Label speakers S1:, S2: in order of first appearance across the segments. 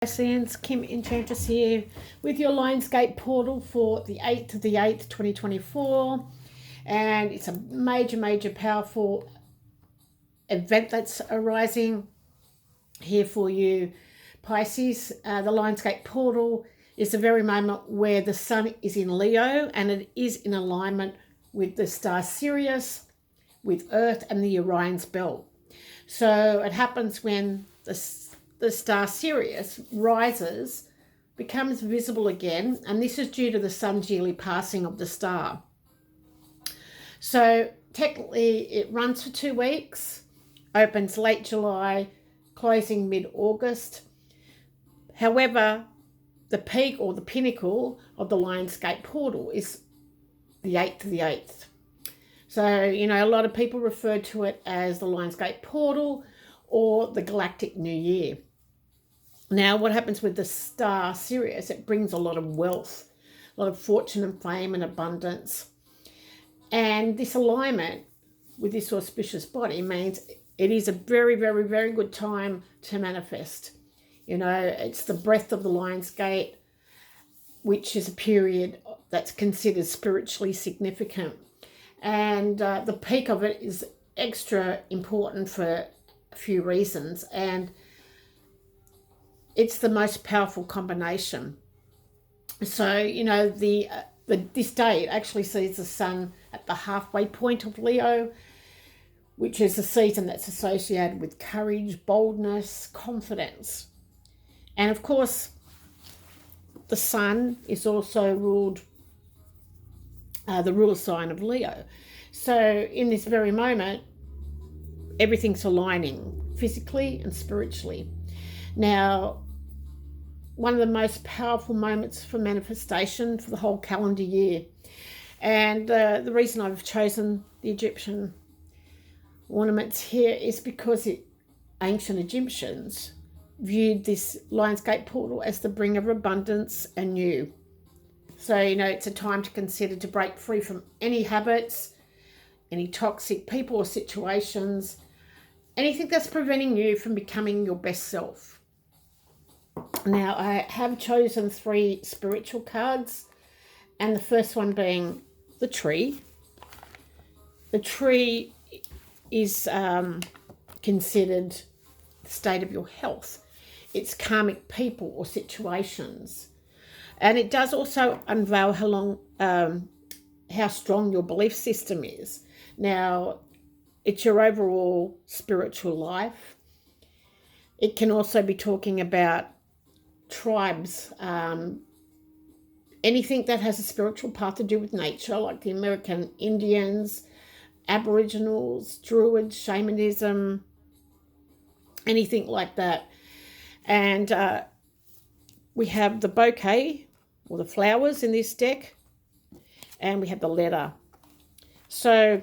S1: Pisces, Kim Enchantress here with your Lionsgate Portal for the 8th of the 8th, 2024. And it's a major, powerful event that's arising here for you, Pisces. The Lionsgate Portal is the very moment where the sun is in Leo and it is in alignment with the star Sirius, with Earth and the Orion's belt. So it happens when the star Sirius rises, becomes visible again, and this is due to the sun's yearly passing of the star. So technically it runs for 2 weeks, opens late July, closing mid-August. However, the peak or the pinnacle of the Lionsgate Portal is the 8th of the 8th. So, a lot of people refer to it as the Lionsgate Portal or the Galactic New Year. Now, what happens with the star Sirius, it brings a lot of wealth, a lot of fortune and fame and abundance. And this alignment with this auspicious body means it is a very good time to manifest. It's the breath of the Lionsgate, which is a period that's considered spiritually significant. And the peak of it is extra important for a few reasons. And it's the most powerful combination. So, this day it actually sees the sun at the halfway point of Leo, which is a season that's associated with courage, boldness, confidence. And of course, the sun is also ruled, the ruler sign of Leo. So in this very moment, everything's aligning physically and spiritually. Now, one of the most powerful moments for manifestation for the whole calendar year. And the reason I've chosen the Egyptian ornaments here is because ancient Egyptians viewed this Lionsgate Portal as the bringer of abundance and new. So, it's a time to consider to break free from any habits, any toxic people or situations, anything that's preventing you from becoming your best self. Now, I have chosen 3 spiritual cards, and the first one being the tree. The tree is considered the state of your health. It's karmic people or situations. And it does also unveil how strong your belief system is. Now, it's your overall spiritual life. It can also be talking about tribes, anything that has a spiritual path to do with nature, like the American Indians, Aboriginals, Druids, shamanism, anything like that. And we have the bouquet or the flowers in this deck, and we have the letter. So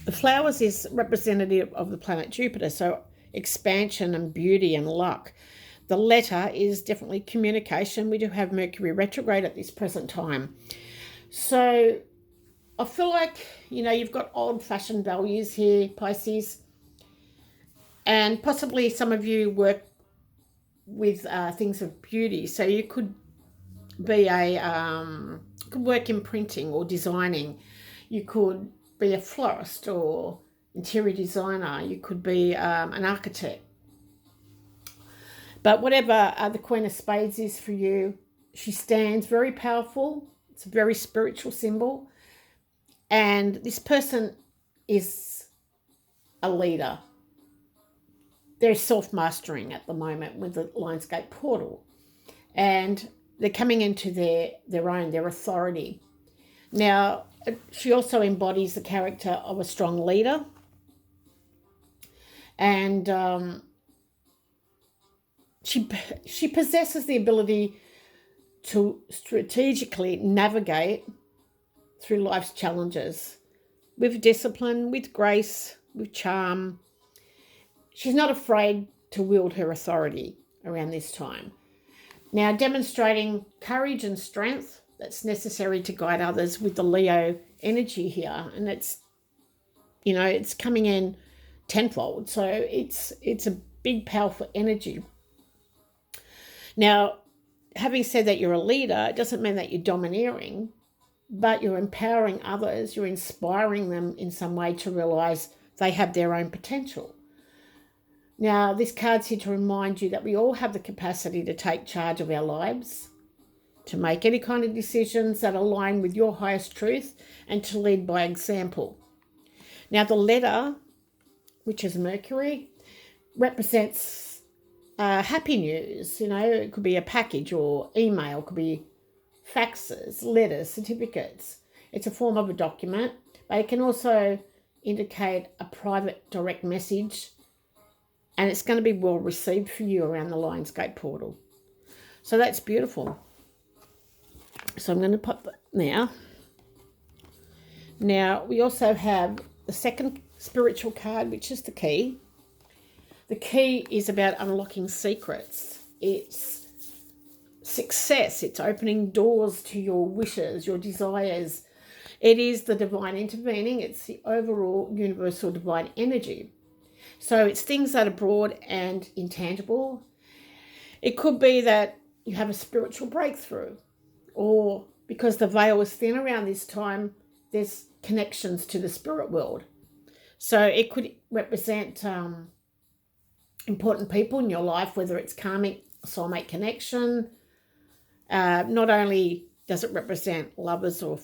S1: the flowers is representative of the planet Jupiter, so expansion and beauty and luck. The letter is definitely communication. We do have Mercury retrograde at this present time. So I feel like, you've got old-fashioned values here, Pisces, and possibly some of you work with things of beauty. So you could be could work in printing or designing. You could be a florist or interior designer. You could be an architect. But whatever the Queen of Spades is for you, she stands very powerful. It's a very spiritual symbol. And this person is a leader. They're self-mastering at the moment with the Lionsgate Portal. And they're coming into their authority. Now, she also embodies the character of a strong leader. And she possesses the ability to strategically navigate through life's challenges with discipline, with grace, with charm. She's not afraid to wield her authority around this time. Now, demonstrating courage and strength that's necessary to guide others with the Leo energy here. And it's coming in tenfold. So it's a big, powerful energy. Now, having said that you're a leader, it doesn't mean that you're domineering, but you're empowering others, you're inspiring them in some way to realise they have their own potential. Now, this card's here to remind you that we all have the capacity to take charge of our lives, to make any kind of decisions that align with your highest truth, and to lead by example. Now, the letter, which is Mercury, represents happy news. You know, it could be a package or email, it could be faxes, letters, certificates. It's a form of a document, but it can also indicate a private direct message, and it's going to be well received for you around the Lionsgate portal. So that's beautiful. So I'm going to pop that now. Now, we also have the second spiritual card, which is the key. The key is about unlocking secrets. It's success. It's opening doors to your wishes, your desires. It is the divine intervening. It's the overall universal divine energy. So it's things that are broad and intangible. It could be that you have a spiritual breakthrough, or because the veil is thin around this time, there's connections to the spirit world. So it could represent important people in your life, whether it's karmic, soulmate connection. Not only does it represent lovers or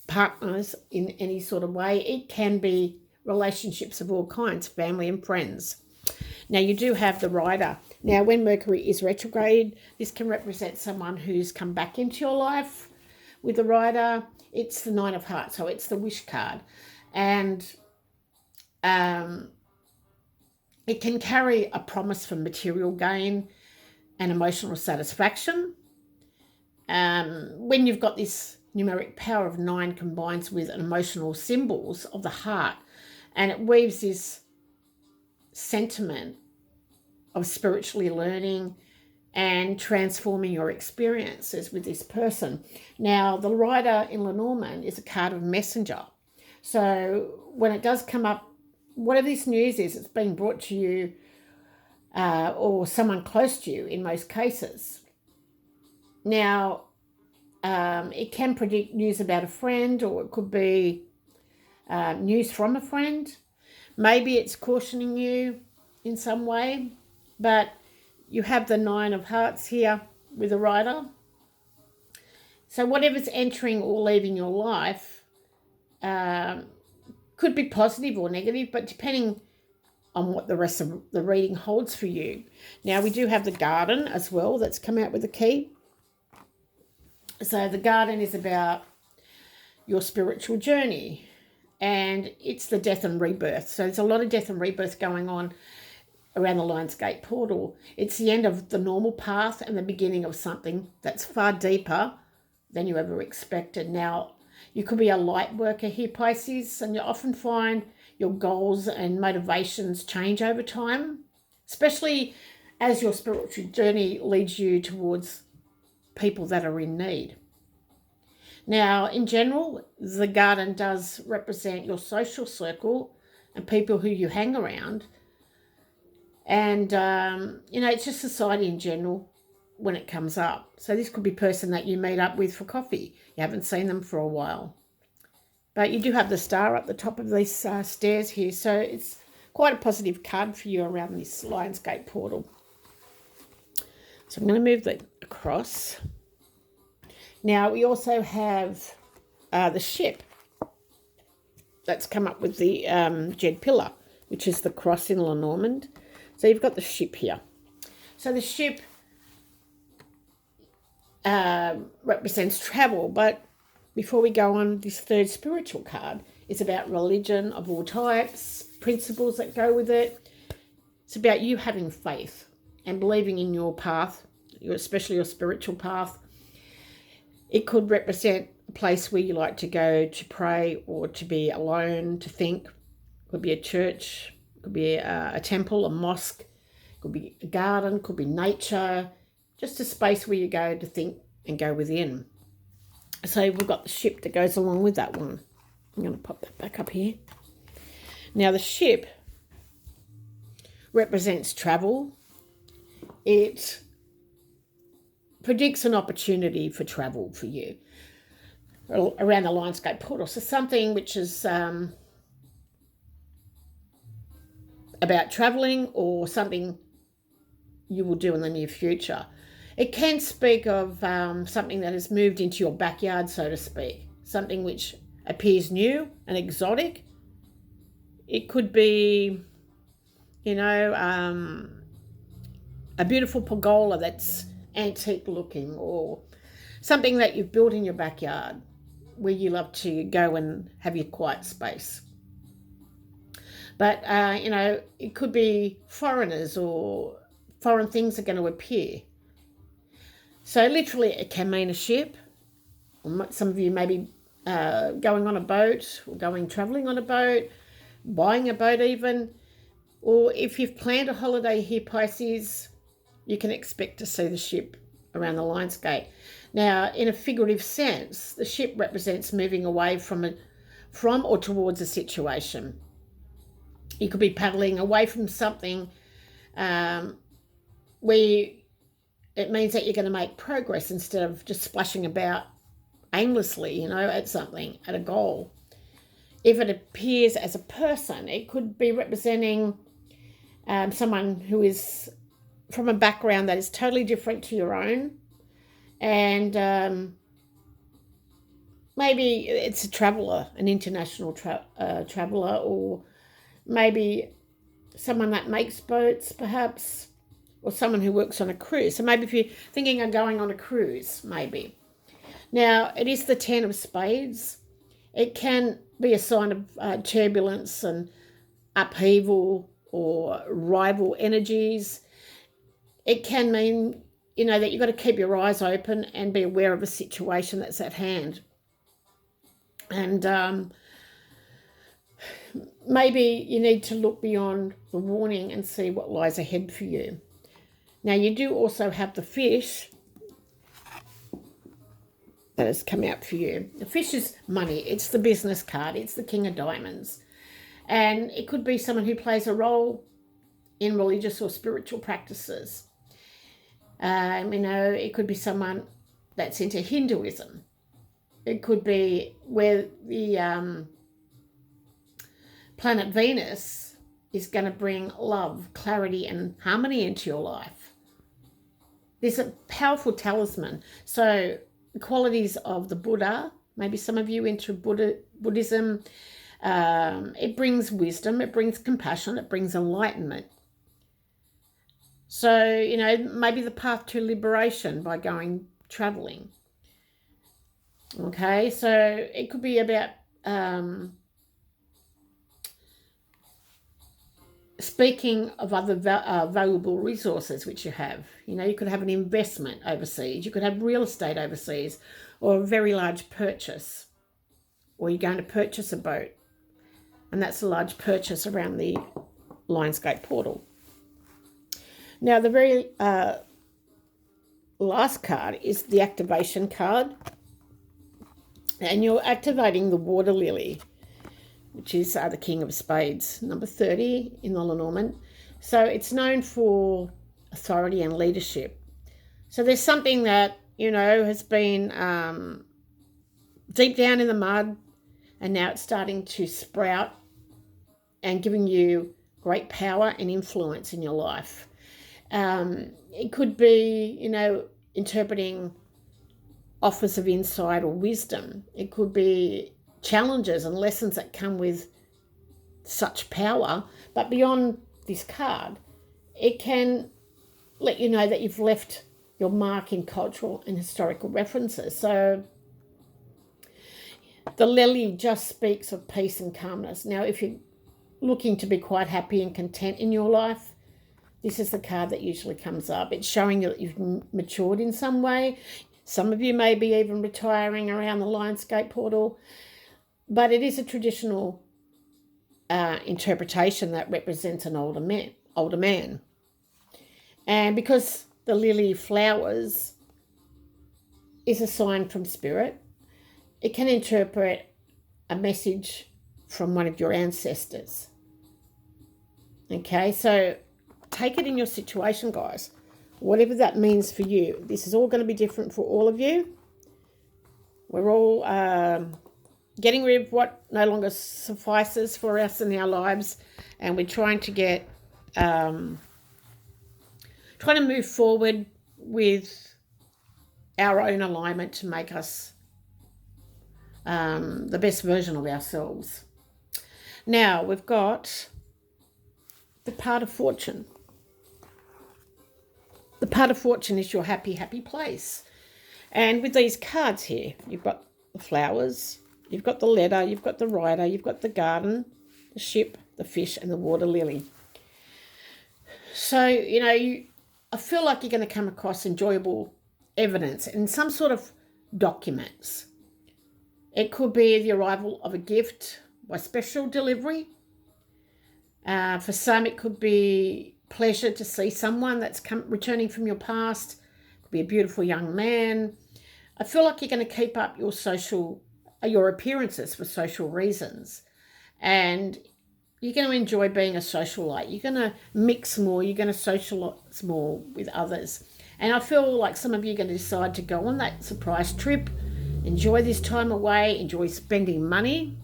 S1: partners in any sort of way, it can be relationships of all kinds, family and friends. Now, you do have the Rider. Now, when Mercury is retrograde, this can represent someone who's come back into your life. With the Rider, it's the Nine of Hearts, so it's the wish card. And it can carry a promise for material gain and emotional satisfaction. When you've got this numeric power of 9 combines with an emotional symbols of the heart, and it weaves this sentiment of spiritually learning and transforming your experiences with this person. Now, the Rider in Lenormand is a card of messenger. So when it does come up, whatever this news is, it's being brought to you or someone close to you in most cases. Now, it can predict news about a friend, or it could be news from a friend. Maybe it's cautioning you in some way, but you have the Nine of Hearts here with the Rider. So whatever's entering or leaving your life could be positive or negative, but depending on what the rest of the reading holds for you. Now, we do have the Garden as well that's come out with the key. So the Garden is about your spiritual journey, and it's the death and rebirth. So there's a lot of death and rebirth going on around the Lionsgate portal. It's the end of the normal path and the beginning of something that's far deeper than you ever expected. Now, you could be a light worker here, Pisces, and you often find your goals and motivations change over time, especially as your spiritual journey leads you towards people that are in need. Now, in general, the Garden does represent your social circle and people who you hang around. And, it's just society in general when it comes up. So this could be a person that you meet up with for coffee. You haven't seen them for a while. But you do have the star up the top of these stairs here. So it's quite a positive card for you around this Lionsgate portal. So I'm going to move that across. Now, we also have the ship that's come up with the Jed Pillar, which is the cross in Lenormand. So you've got the ship here. So the ship represents travel, but before we go on, this third spiritual card is about religion of all types, principles that go with it. It's about you having faith and believing in your path, especially your spiritual path. It could represent a place where you like to go to pray or to be alone, to think. It could be a church, it could be a temple, a mosque, it could be a garden, could be nature, just a space where you go to think and go within. So we've got the ship that goes along with that one. I'm going to pop that back up here. Now the ship represents travel. It predicts an opportunity for travel for you around the Lionsgate Portal. So something which is about traveling, or something you will do in the near future. It can speak of something that has moved into your backyard, so to speak, something which appears new and exotic. It could be, a beautiful pergola that's antique looking, or something that you've built in your backyard where you love to go and have your quiet space. But, it could be foreigners, or foreign things are going to appear. So literally it can mean a ship. Some of you may be going on a boat, or travelling on a boat, buying a boat even. Or if you've planned a holiday here, Pisces, you can expect to see the ship around the Lionsgate. Now, in a figurative sense, the ship represents moving away from or towards a situation. You could be paddling away from something where it means that you're going to make progress instead of just splashing about aimlessly, at something, at a goal. If it appears as a person, it could be representing someone who is from a background that is totally different to your own. And maybe it's a traveller, an international traveller, or maybe someone that makes boats, perhaps, or someone who works on a cruise. So maybe if you're thinking of going on a cruise, maybe. Now, it is the 10 of spades. It can be a sign of turbulence and upheaval or rival energies. It can mean, that you've got to keep your eyes open and be aware of a situation that's at hand. And maybe you need to look beyond the warning and see what lies ahead for you. Now, you do also have the fish that has come out for you. The fish is money. It's the business card. It's the King of Diamonds. And it could be someone who plays a role in religious or spiritual practices. It could be someone that's into Hinduism. It could be where the planet Venus is going to bring love, clarity, and harmony into your life. There's a powerful talisman. So the qualities of the Buddha, maybe some of you into Buddhism, it brings wisdom, it brings compassion, it brings enlightenment. So, maybe the path to liberation by going traveling. Okay, so it could be about speaking of other valuable resources which you have. You could have an investment overseas, you could have real estate overseas, or a very large purchase, or you're going to purchase a boat, and that's a large purchase around the Lionsgate Portal. Now, the very last card is the activation card, and you're activating the water lily, which is the King of Spades, number 30 in the Lenormand. So it's known for authority and leadership. So there's something that, has been deep down in the mud, and now it's starting to sprout and giving you great power and influence in your life. It could be, interpreting offers of insight or wisdom. It could be challenges and lessons that come with such power. But beyond this card, it can let you know that you've left your mark in cultural and historical references. So the lily just speaks of peace and calmness. Now, if you're looking to be quite happy and content in your life, this is the card that usually comes up. It's showing you that you've matured in some way. Some of you may be even retiring around the Lionsgate Portal, but it is a traditional interpretation that represents an older man. And because the lily flowers is a sign from spirit, it can interpret a message from one of your ancestors. Okay, so take it in your situation, guys. Whatever that means for you. This is all going to be different for all of you. We're all getting rid of what no longer suffices for us in our lives, and we're trying to get, trying to move forward with our own alignment to make us the best version of ourselves. Now, we've got the part of fortune. The part of fortune is your happy, happy place. And with these cards here, you've got the flowers, you've got the letter, you've got the rider, you've got the garden, the ship, the fish, and the water lily. So, you know, I feel like you're going to come across enjoyable evidence in some sort of documents. It could be the arrival of a gift by special delivery. For some, it could be pleasure to see someone that's returning from your past. It could be a beautiful young man. I feel like you're going to keep up your appearances for social reasons, and you're going to enjoy being a socialite. You're going to mix more. You're going to socialize more with others. And I feel like some of you are going to decide to go on that surprise trip, enjoy this time away, enjoy spending money,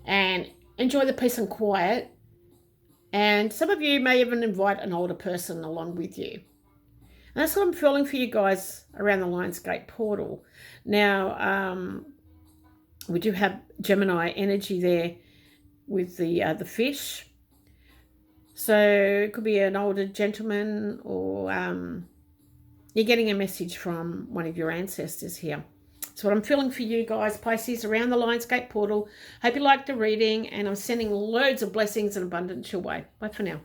S1: and enjoy the peace and quiet. And some of you may even invite an older person along with you. And that's what I'm feeling for you guys around the Lionsgate portal. Now, we do have Gemini energy there with the fish. So it could be an older gentleman, or you're getting a message from one of your ancestors here. That's what I'm feeling for you guys, Pisces, around the Lionsgate portal. Hope you liked the reading, and I'm sending loads of blessings and abundance your way. Bye for now.